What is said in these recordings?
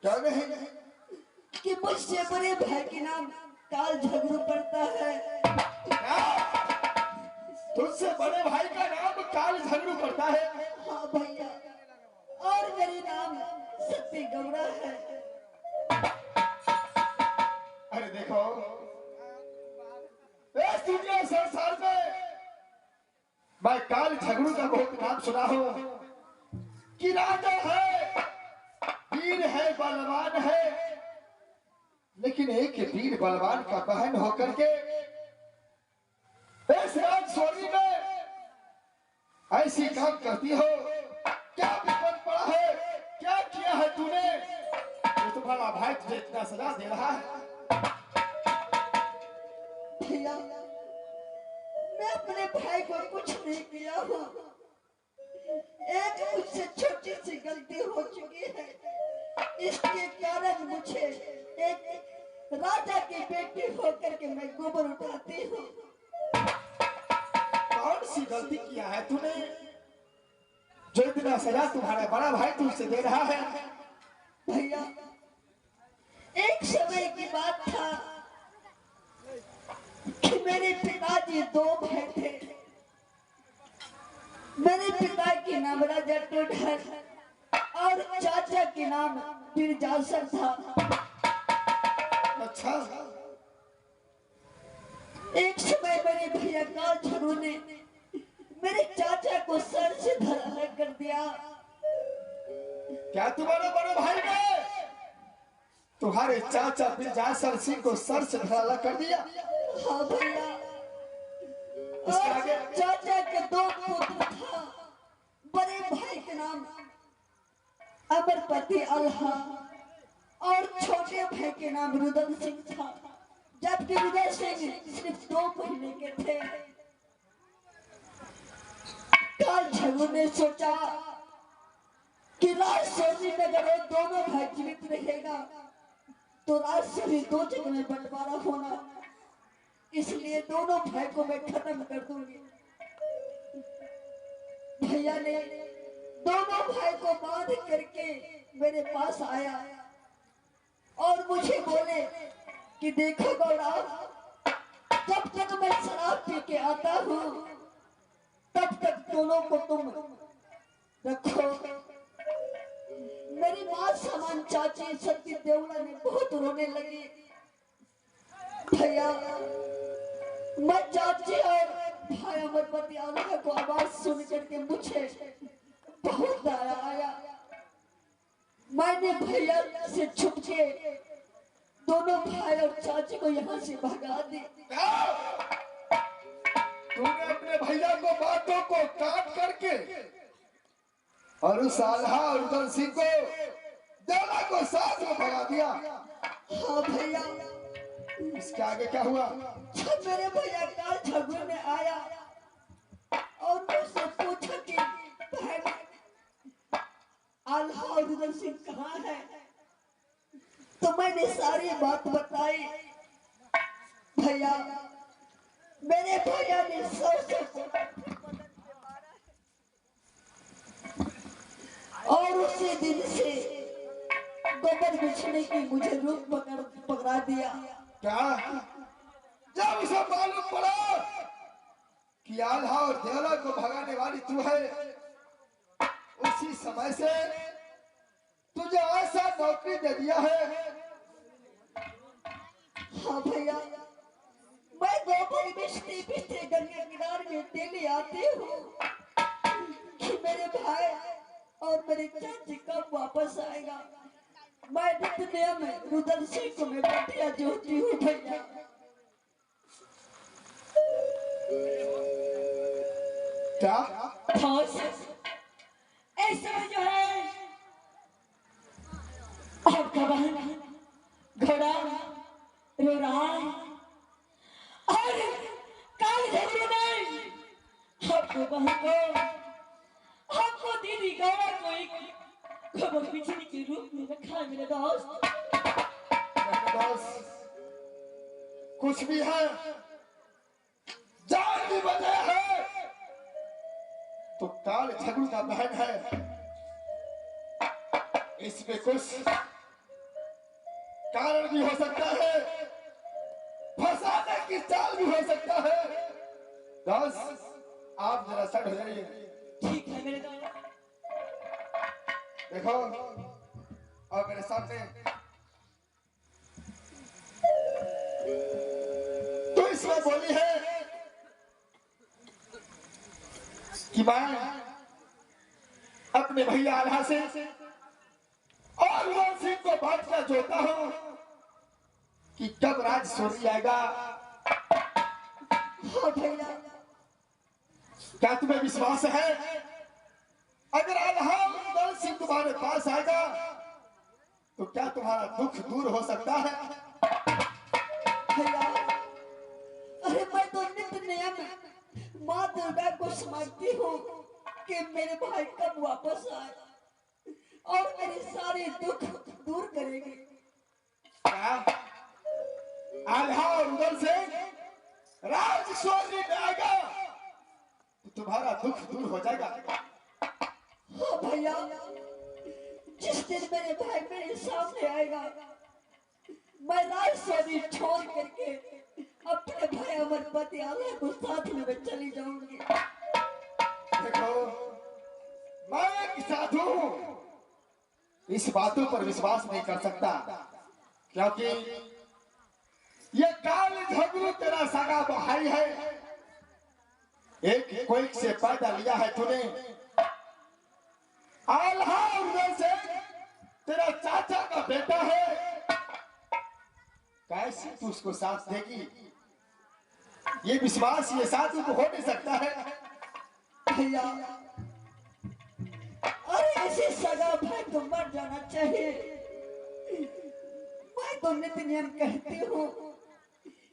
क्या नहीं कि मुझसे बड़े भाई के नाम काल झगड़ू पड़ता है। क्या? तुझसे बड़े भाई का नाम काल झगड़ू पड़ता है? हाँ भैया, और मेरे नाम सत्य गौड़ा है। अरे देखो, इस दुनिया संसार में मैं काल झगड़ू का बहुत नाम सुना हूं कि राजा है, वीर है, बलवान है, लेकिन एक वीर बलवान का बहन होकर के इस राजसोनी में ऐसी काम करती हो। क्या विपद पड़ा है? क्या किया है तूने? ये तुम्हारा भाई तुझे इतना सजा दे रहा है। भैया, मैं अपने भाई को कुछ नहीं किया हूँ। एक मुझसे छोटी सी गलती हो चुकी है, इसके कारण मुझे एक राजा की बेटी होकर के मैं गोबर उठाती हूँ। कौन सी गलती किया है तूने जो इतना सजा तुम्हारा बड़ा भाई तुझसे दे रहा है? भैया, एक समय की बात था कि मेरे पिताजी दो भाई थे। मेरे पिता के नाम राजा रudhal और चाचा के नाम बिरजासर था। अच्छा, एक समय मेरे भैया काल झगड़ू ने मेरे चाचा को सर से धराना कर दिया। क्या तुम्हारे बड़े भाई ने तुम्हारे चाचा बिरजासर सिंह को सर से धराला कर दिया? हाँ भैया, इसके आगे? चाचा के दो पुत्र था। बड़े भाई के नाम अमरपति आल्हा और छोटे भाई के नाम रुदल सिंह था, जबकि रुदल सिंह सिर्फ 2 महीने के थे। काल झगड़ू ने सोचा कि राजसोनी में अगर ये दोनों भाई जीवित रहेगा तो राजसोनी 2 जगह में बंटवारा होना, इसलिए दोनों भाई को मैं खत्म कर दूंगी। भैया ने दोनों भाई को बांध करके मेरे पास आया और मुझे बोले कि देखो गौड़ा, जब तक मैं शराब पी के आता हूँ तब तक दोनों को तुम रखो। मेरी माँ समान चाची सती देवड़ा ने बहुत रोने लगी। भैया, मैं चाची और भाई अमरपति आल्हा को आवाज सुन करके मुझे बहुत दया आया। मैंने भैया से छुप के दोनों भाई और चाची को यहाँ से भगा दी। तूने अपने भैया को बातों को काट करके और उस आल्हा और रुदल सिंह को दोनों को साथ में भगा दिया? हाँ भैया। इसके आगे क्या हुआ? जब मेरे भैया काल झगड़ू में आया और मुझसे पूछा कि भाई आल्हा और रुदल सिंह कहाँ है, तो मैंने सारी बात बताई। भैया, मेरे भैया ने सबसे और उसी दिन से गोबर बिछने की मुझे रूप पकड़ा दिया। क्या? जब उसे मालूम पड़ा कि आल्हा और देवला को भगाने वाली तू है, उसी समय से तुझे ऐसा नौकरी दे दिया है। हाँ भैया, मैं गोबर बिछते बिछते गंगा किनारे में डेली आती हूँ कि मेरे भाई और मेरे चाची कब वापस आएगा। मैं दुनिया में रुदल सिंह को मैं बेटिया जोड़ती हूँ भैया। क्या? ऐसा जो है आपका बहन घोड़ा रुधाल और काल झगड़ू नहीं, आपको बहन को आपको दीदी गौड़ा को एक गोबर बिछने के रूप में रखा है। मेरे दोस्त, कुछ भी है, जान की वजह है तो काल झगड़ू का बहन है, इसमें कुछ कारण भी हो सकता है, फंसाने की चाल भी हो सकता है। बस आप जरा सेट हो जाइए। ठीक है मेरे दादा। देखो और मेरे सामने तो इसमें बोली है कि मैं अपने भैया आल्हा से और उधर सिंह को बात कर जोता हूं कि कब राज सोनी आएगा। हाँ भैया, क्या तुम्हें विश्वास है अगर आल्हा उधर सिंह तुम्हारे पास आएगा तो क्या तुम्हारा दुख दूर हो सकता है? भैया, अरे मैं तो नित्य नियम माँ दुर्गा को समझती हूँ कि मेरे भाई कब वापस आए और मेरे सारे दुख दूर करेंगे। क्या आल्हा और उधर से राज सोनी में आएगा तो तुम्हारा दुख दूर हो जाएगा? हाँ भैया, जिस दिन मेरे भाई मेरे सामने आएगा मैं राज सोनी छोड़ करके अपने भाई अमरपति आल्हा को साथ में मैं चली जाऊंगी। देखो मैं एक साधु हूं, इस बातों पर विश्वास नहीं कर सकता क्योंकि ये काल झगड़ू तेरा सगा भाई है। एक कोई से पैदा लिया है तूने। आल्हा उधर से तेरा चाचा का बेटा है, कैसे तू उसको साथ देगी? ये विश्वास ये साधु को हो नहीं सकता है। भैया, अरे ऐसे सगा भाई तो मर जाना चाहिए। मैं तो नित्य नियम कहती हूँ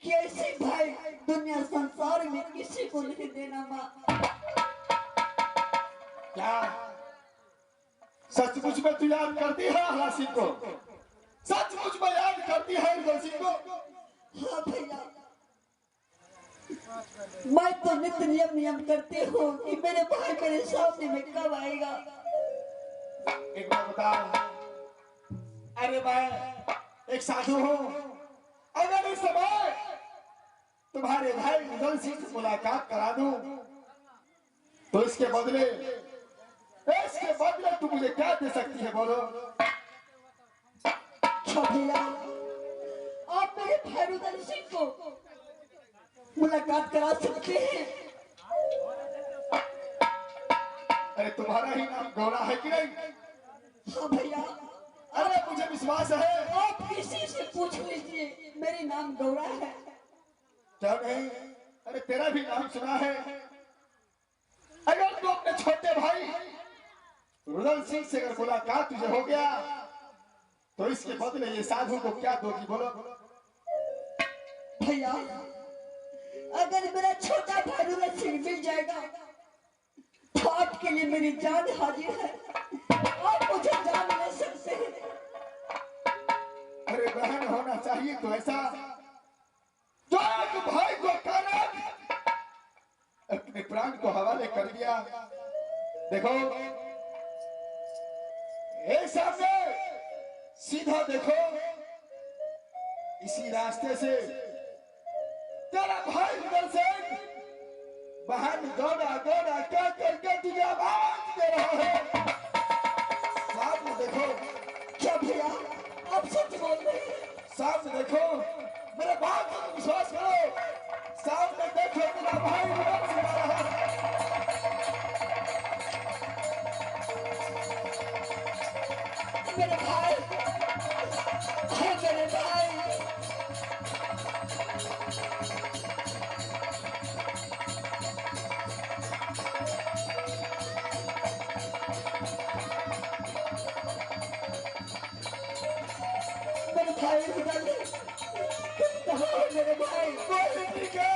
कि ऐसे भाई दुनिया संसार में किसी को नहीं देना माँ। क्या सचमुच में तू याद करती है आल्हा सिंह को? सचमुच में याद करती है उधर सिंह को? हाँ भैया, मैं तो नित्य नियम करती हूँ कि मेरे भाई मेरे सामने में कब आएगा। एक बार बताओ, अरे मैं एक साधु हूं, अगर इस समय तुम्हारे भाई रुदल सिंह से मुलाकात करा दूं तो इसके बदले तुम मुझे क्या दे सकती है बोलो? भैया, आप मेरे भाई रुदल सिंह को मुलाकात करा सकते हैं। अरे तुम्हारा ही नाम गौरा है कि नहीं? हाँ भैया, अरे मुझे विश्वास है। आप किसी से पूछ लीजिए, मेरे नाम गौरा है। क्या नहीं? अरे तेरा भी नाम सुना है। अगर तू अपने छोटे भाई रुदल सिंह से अगर मुलाकात तुझे हो गया तो इसके बदले ये साधु को क्या दोगी बोलो? भैया, अगर मेरा छोटा भाई रुदल सिंह मिल जाएगा तो आपके लिए मेरी जान हाजिर है। आप मुझे जान ले सकते हैं। अरे बहन होना चाहिए तो ऐसा जो एक भाई को कारण अपने प्राण को हवाले कर दिया। देखो ये सामने सीधा देखो, इसी रास्ते से तेरा भाई रुदल सिंह बहन दौड़ा दौड़ा क्या करके तुझे आवाज दे रहा है। सामने देखो। क्या भैया, आप सच बोल रहे हैं? सामने देखो, मेरे बात पर विश्वास करो। सामने देखो, तेरा भाई रुदल सिंह आ रहा है। मेरे भाई, है मेरे भाई। मेरे भाई रुदल, तुम कहाँ हो मेरे भाई? बोल ठीक है।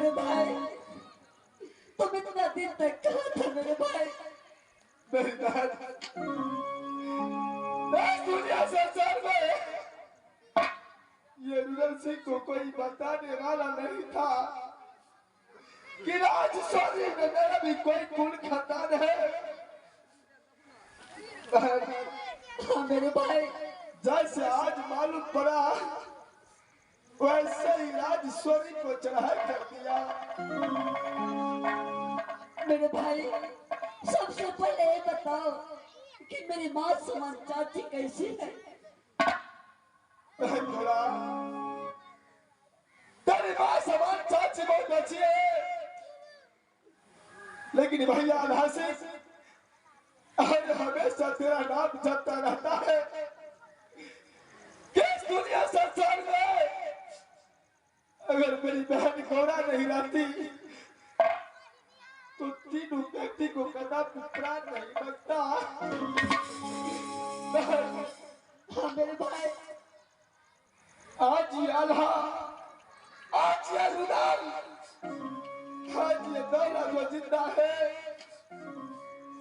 मेरे भाई, तुम इतना दिन तक कहाँ था मेरे भाई? मेरी बहन, इस दुनिया संसार में ये रुदल सिंह को कोई बताने वाला नहीं था कि राजशौरी में मेरा भी कोई कुल खानदान है। बहन, हाँ मेरे भाई, जैसे आज मालूम पड़ा वैसे ही राजशौरी को चढ़ाई कर दिया। मेरे भाई, सबसे पहले ये बताओ कि मेरी माँ समान चाची कैसी है? थोड़ा तेरी माँ समान चाची बहुत अच्छी है, लेकिन भैया आल्हा सिंह हमेशा तेरा नाम जपता रहता है कि इस दुनिया संसार में अगर मेरी बहन गौरा नहीं रहती तो तीनों व्यक्ति को कदम प्राण नहीं लगता। हाँ मेरे भाई, आज ये आल्हा, आज ये रुदाल, आज ये गौरा जो जिंदा है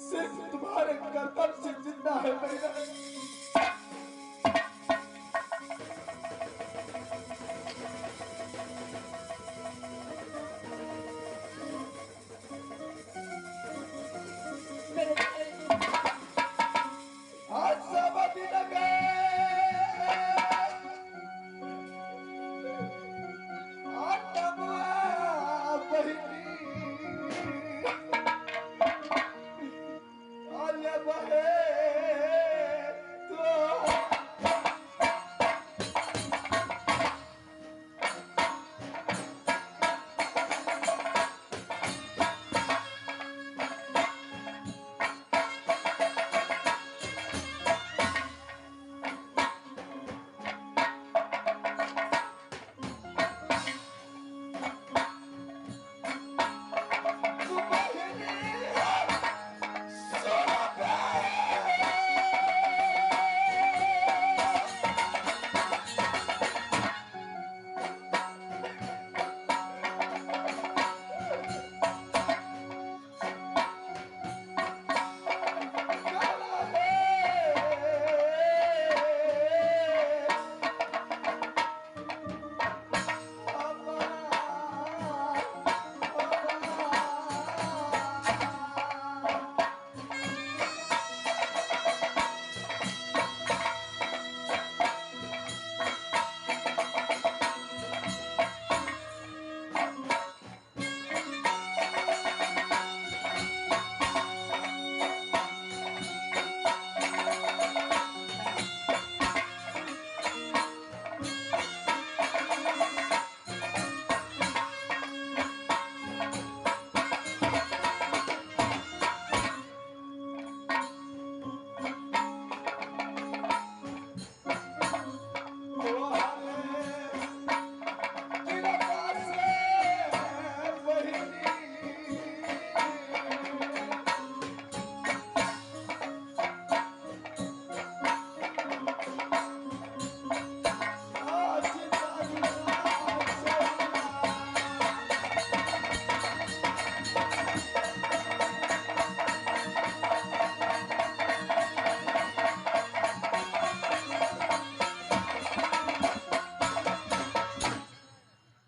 सिर्फ तुम्हारे कर्तव्य से जिंदा है। मेरा आज समाधि लगे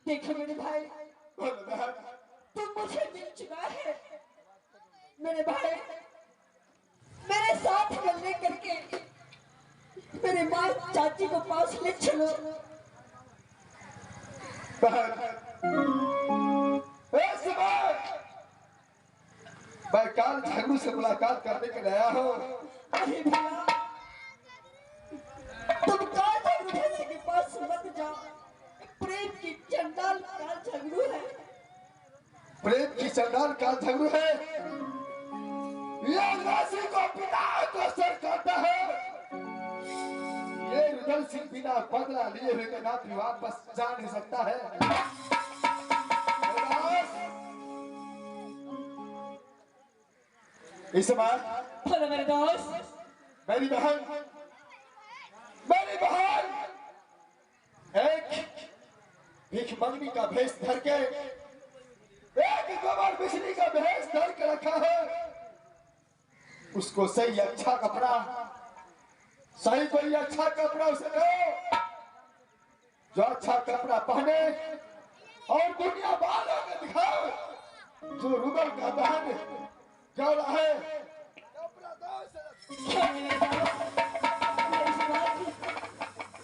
देखो मेरे भाई, तुम मुझे मिल चुका है मेरे भाई। मेरे साथ मिलने करके मेरे माँ चाची को पास ले चलो। मैं काल झगड़ू से मुलाकात करने के लिए आया हूँ। अरे भैया, तुम काल झगड़ू के पास मत जाओ। प्रेम की चंडाल काल झगड़ू है। प्रेम की चंडाल काल झगड़ू है। ये राशि को पिता को सर करता है। ये रुदल सिंह बिना बदला लिए हुए के नाथ वापस जा नहीं सकता है। इस बार मेरे दोस्त, मेरी बहन एक भीख मंगनी का भेष धर के और बिजली का भेष धर के रखा है, उसको सही अच्छा कपड़ा, सही कोई अच्छा कपड़ा उसे दो, जो अच्छा कपड़ा पहने और दुनिया वालों में दिखाओ जो रुदल का बहन गौड़ा है।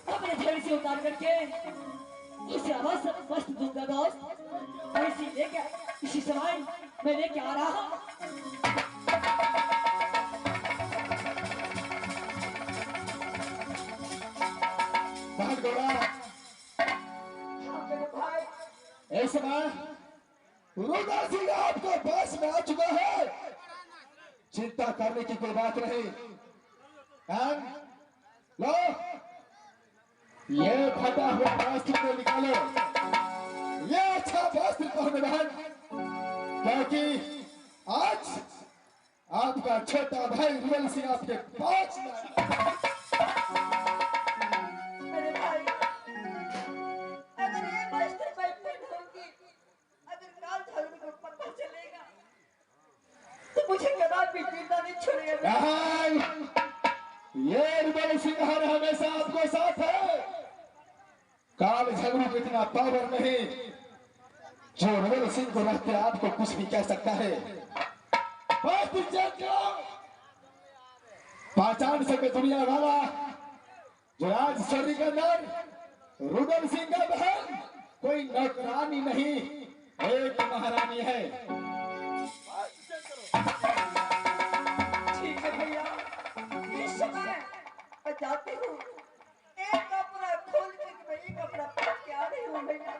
अपने झड़ी से उतार करके इसे अवश्य वस्त्र दूंगा दोस्त, और इसी लेके इसी समय मैं लेके आ रहा हूँ। बहन गौड़ा, मेरे भाई इस समय रुदल सिंह आपको पास में आ चुका है, चिंता करने की कोई बात नहीं। लो ये फटा हुआ वस्त्र को निकालो, ये अच्छा वस्त्र पहने बहन, क्योंकि आज आपका छोटा भाई रुदल सिंह आपके पास में आया। मेरे भाई, अगर ये वस्त्र मैं पहनूंगी, अगर काल झगड़े को पता चलेगा तो मुझे कदापि जिंदा नहीं छोड़ेगा। ये रुदल सिंह हर हमेशा आपको साथ है, काल झगड़ू को इतना पावर नहीं जो रुदल सिंह को रहते आपको कुछ भी कह सकता है। पहचान सके दुनिया वाला जो आज शरीर के अंदर रुदल सिंह का बहन कोई नौकरानी नहीं, एक महारानी है। ठीक है भैया, इस समय मैं जाती हूँ, एक कपड़ा खोल के मैं एक कपड़ा पहन के आ रही हूँ भैया।